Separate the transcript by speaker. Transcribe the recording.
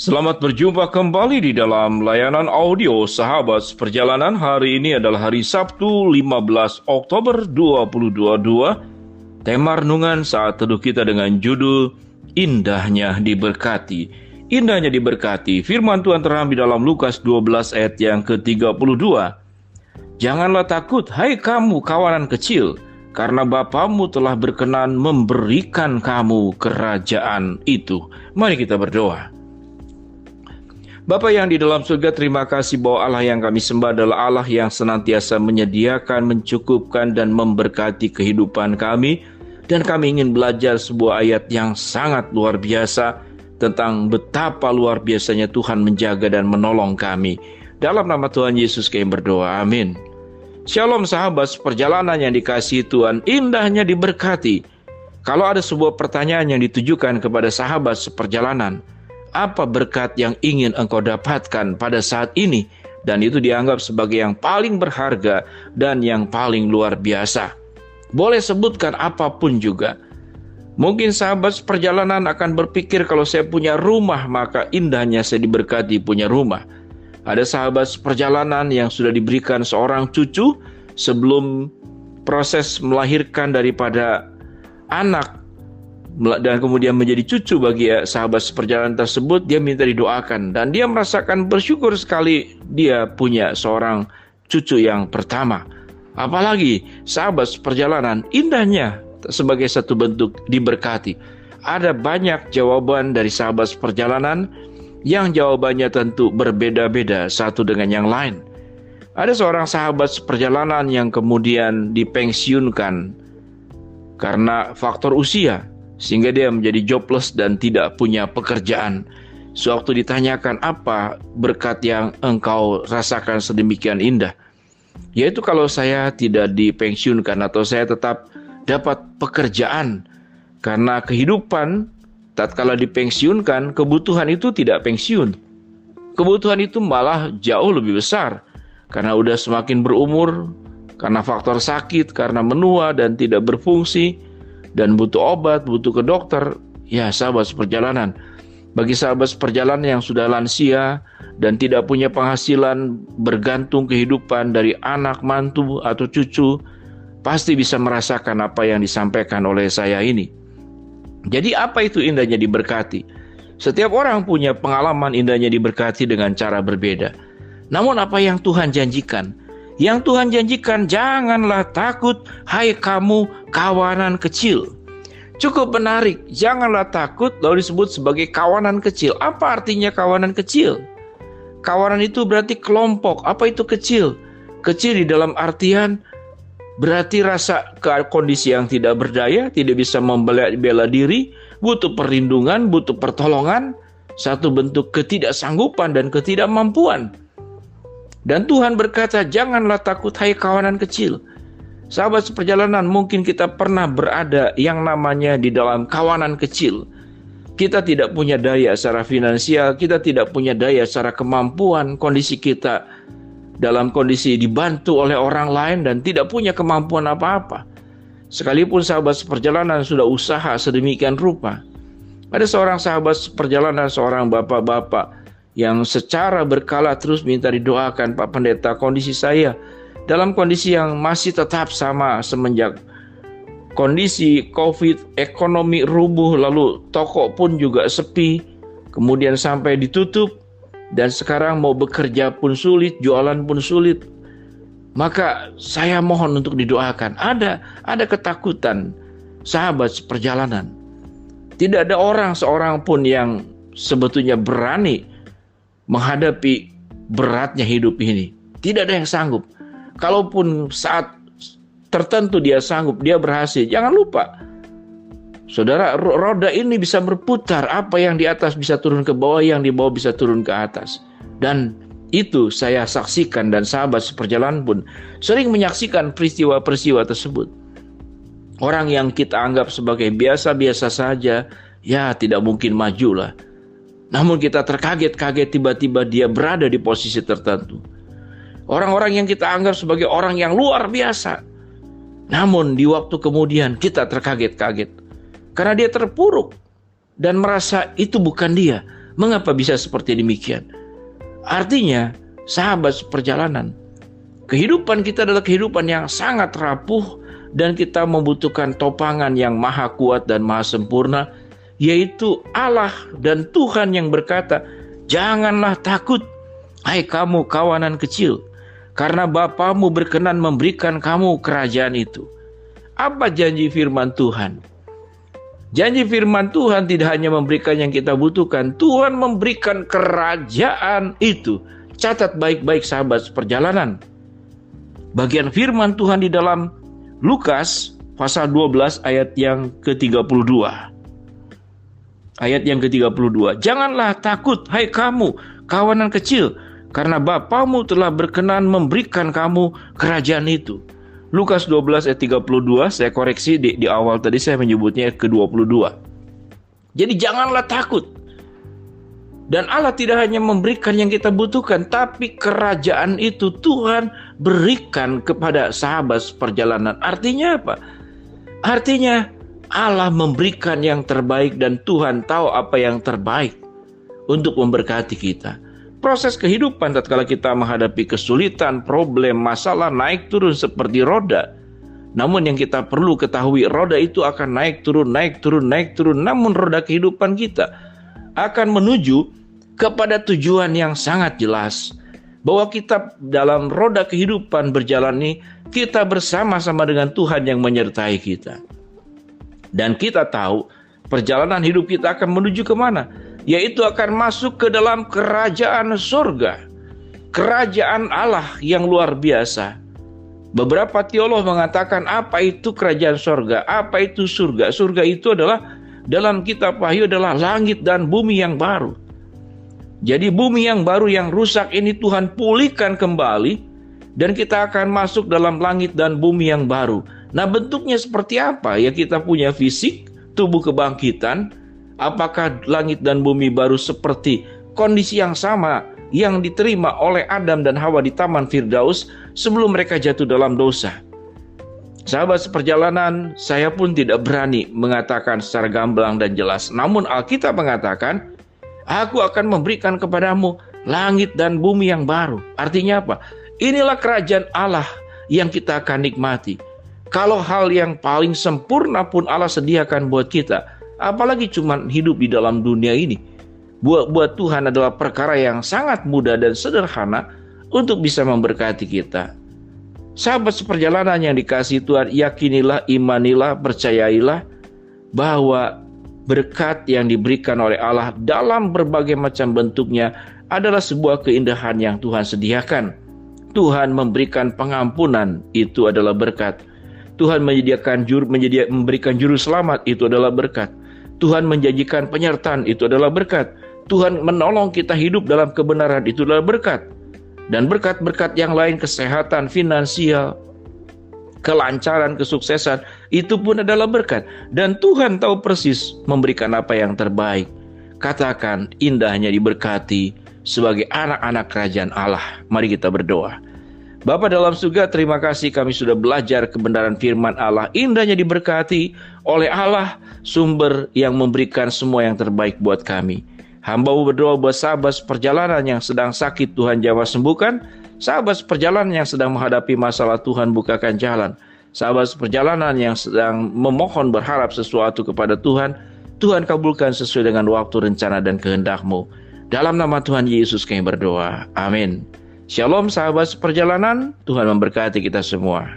Speaker 1: Selamat berjumpa kembali di dalam layanan audio Sahabat Perjalanan. Hari ini adalah hari Sabtu 15 Oktober 2022. Tema renungan saat teduh kita dengan judul Indahnya Diberkati. Indahnya diberkati. Firman Tuhan terambil dalam Lukas 12 ayat yang ke-32. Janganlah takut, hai kamu kawanan kecil, karena Bapamu telah berkenan memberikan kamu kerajaan itu. Mari kita berdoa. Bapa yang di dalam surga, terima kasih bahwa Allah yang kami sembah adalah Allah yang senantiasa menyediakan, mencukupkan, dan memberkati kehidupan kami. Dan kami ingin belajar sebuah ayat yang sangat luar biasa tentang betapa luar biasanya Tuhan menjaga dan menolong kami. Dalam nama Tuhan Yesus kami berdoa, amin. Shalom sahabat perjalanan yang dikasihi Tuhan, indahnya diberkati. Kalau ada sebuah pertanyaan yang ditujukan kepada sahabat seperjalanan, apa berkat yang ingin engkau dapatkan pada saat ini? Dan itu dianggap sebagai yang paling berharga dan yang paling luar biasa. Boleh sebutkan apapun juga. Mungkin sahabat perjalanan akan berpikir, kalau saya punya rumah maka indahnya saya diberkati punya rumah. Ada sahabat perjalanan yang sudah diberikan seorang cucu sebelum proses melahirkan daripada anak, dan kemudian menjadi cucu bagi sahabat seperjalanan tersebut. Dia minta didoakan dan dia merasakan bersyukur sekali dia punya seorang cucu yang pertama. Apalagi sahabat seperjalanan, indahnya sebagai satu bentuk diberkati. Ada banyak jawaban dari sahabat seperjalanan yang jawabannya tentu berbeda-beda satu dengan yang lain. Ada seorang sahabat seperjalanan yang kemudian dipensiunkan karena faktor usia, sehingga dia menjadi jobless dan tidak punya pekerjaan. Sewaktu ditanyakan, apa berkat yang engkau rasakan sedemikian indah? Yaitu kalau saya tidak dipensiunkan atau saya tetap dapat pekerjaan. Karena kehidupan tatkala dipensiunkan, kebutuhan itu tidak pensiun. Kebutuhan itu malah jauh lebih besar. Karena udah semakin berumur, karena faktor sakit, karena menua dan tidak berfungsi, dan butuh obat, butuh ke dokter. Ya sahabat seperjalanan, bagi sahabat seperjalanan yang sudah lansia dan tidak punya penghasilan, bergantung kehidupan dari anak, mantu, atau cucu, pasti bisa merasakan apa yang disampaikan oleh saya ini. Jadi apa itu indahnya diberkati? Setiap orang punya pengalaman indahnya diberkati dengan cara berbeda. Namun apa yang Tuhan janjikan? Yang Tuhan janjikan, janganlah takut, hai kamu kawanan kecil. Cukup menarik, janganlah takut lalu disebut sebagai kawanan kecil. Apa artinya kawanan kecil? Kawanan itu berarti kelompok. Apa itu kecil? Kecil di dalam artian berarti rasa kondisi yang tidak berdaya, tidak bisa membela diri, butuh perlindungan, butuh pertolongan, satu bentuk ketidaksanggupan dan ketidakmampuan. Dan Tuhan berkata, janganlah takut hai kawanan kecil. Sahabat seperjalanan, mungkin kita pernah berada yang namanya di dalam kawanan kecil. Kita tidak punya daya secara finansial, kita tidak punya daya secara kemampuan, kondisi kita dalam kondisi dibantu oleh orang lain dan tidak punya kemampuan apa-apa. Sekalipun sahabat seperjalanan sudah usaha sedemikian rupa. Ada seorang sahabat seperjalanan, seorang bapak-bapak yang secara berkala terus minta didoakan, Pak Pendeta, kondisi saya dalam kondisi yang masih tetap sama semenjak kondisi COVID, ekonomi rubuh, lalu toko pun juga sepi, kemudian sampai ditutup, dan sekarang mau bekerja pun sulit, jualan pun sulit. Maka saya mohon untuk didoakan. Ada ketakutan sahabat seperjalanan. Tidak ada seorang pun yang sebetulnya berani menghadapi beratnya hidup ini. Tidak ada yang sanggup. Kalaupun saat tertentu dia sanggup, dia berhasil, jangan lupa, saudara, roda ini bisa berputar. Apa yang di atas bisa turun ke bawah, yang di bawah bisa turun ke atas. Dan itu saya saksikan, dan sahabat seperjalanan pun sering menyaksikan peristiwa-peristiwa tersebut. Orang yang kita anggap sebagai biasa-biasa saja, ya tidak mungkin majulah. Namun kita terkaget-kaget tiba-tiba dia berada di posisi tertentu. Orang-orang yang kita anggap sebagai orang yang luar biasa, namun di waktu kemudian kita terkaget-kaget. Karena dia terpuruk dan merasa itu bukan dia. Mengapa bisa seperti demikian? Artinya, sahabat seperjalanan, kehidupan kita adalah kehidupan yang sangat rapuh dan kita membutuhkan topangan yang maha kuat dan maha sempurna, yaitu Allah dan Tuhan yang berkata, "Janganlah takut, hai kamu kawanan kecil, karena Bapamu berkenan memberikan kamu kerajaan itu." Apa janji firman Tuhan? Janji firman Tuhan tidak hanya memberikan yang kita butuhkan, Tuhan memberikan kerajaan itu. Catat baik-baik sahabat seperjalanan. Bagian firman Tuhan di dalam Lukas pasal 12 ayat yang ke-32. Ayat yang ke-32. "Janganlah takut, hai kamu kawanan kecil, karena Bapamu telah berkenan memberikan kamu kerajaan itu." Lukas 12 ayat 32, saya koreksi di awal tadi saya menyebutnya ke-22. Jadi janganlah takut. Dan Allah tidak hanya memberikan yang kita butuhkan, tapi kerajaan itu Tuhan berikan kepada sahabat seperjalanan. Artinya apa? Artinya Allah memberikan yang terbaik dan Tuhan tahu apa yang terbaik untuk memberkati kita. Proses kehidupan tatkala kita menghadapi kesulitan, problem, masalah naik turun seperti roda. Namun yang kita perlu ketahui, roda itu akan naik turun, naik turun, naik turun. Namun roda kehidupan kita akan menuju kepada tujuan yang sangat jelas. Bahwa kita dalam roda kehidupan berjalan ini, kita bersama-sama dengan Tuhan yang menyertai kita. Dan kita tahu perjalanan hidup kita akan menuju kemana? Yaitu akan masuk ke dalam kerajaan surga, kerajaan Allah yang luar biasa. Beberapa teolog mengatakan apa itu kerajaan surga, apa itu surga. Surga itu adalah dalam kitab Wahyu adalah langit dan bumi yang baru. Jadi bumi yang baru yang rusak ini Tuhan pulihkan kembali dan kita akan masuk dalam langit dan bumi yang baru. Nah, bentuknya seperti apa? Ya, kita punya fisik, tubuh kebangkitan. Apakah langit dan bumi baru seperti kondisi yang sama yang diterima oleh Adam dan Hawa di Taman Firdaus sebelum mereka jatuh dalam dosa? Sahabat seperjalanan, saya pun tidak berani mengatakan secara gamblang dan jelas. Namun Alkitab mengatakan, "Aku akan memberikan kepadamu langit dan bumi yang baru." Artinya apa? Inilah kerajaan Allah yang kita akan nikmati. Kalau hal yang paling sempurna pun Allah sediakan buat kita, apalagi cuma hidup di dalam dunia ini. Buat Tuhan adalah perkara yang sangat mudah dan sederhana untuk bisa memberkati kita. Sahabat seperjalanan yang dikasihi Tuhan, yakinilah, imanilah, percayailah bahwa berkat yang diberikan oleh Allah dalam berbagai macam bentuknya adalah sebuah keindahan yang Tuhan sediakan. Tuhan memberikan pengampunan, itu adalah berkat. Tuhan memberikan juru selamat, itu adalah berkat. Tuhan menjanjikan penyertaan, itu adalah berkat. Tuhan menolong kita hidup dalam kebenaran, itu adalah berkat. Dan berkat-berkat yang lain, kesehatan, finansial, kelancaran, kesuksesan, itu pun adalah berkat. Dan Tuhan tahu persis memberikan apa yang terbaik. Katakan, indahnya diberkati sebagai anak-anak kerajaan Allah. Mari kita berdoa. Bapa dalam surga, terima kasih kami sudah belajar kebenaran firman Allah. Indahnya diberkati oleh Allah, sumber yang memberikan semua yang terbaik buat kami. Hamba-Mu berdoa buat sahabat seperjalanan yang sedang sakit, Tuhan jamah sembuhkan. Sahabat seperjalanan yang sedang menghadapi masalah, Tuhan bukakan jalan. Sahabat seperjalanan yang sedang memohon berharap sesuatu kepada Tuhan, Tuhan kabulkan sesuai dengan waktu, rencana, dan kehendak-Mu. Dalam nama Tuhan Yesus kami berdoa. Amin. Shalom sahabat seperjalanan, Tuhan memberkati kita semua.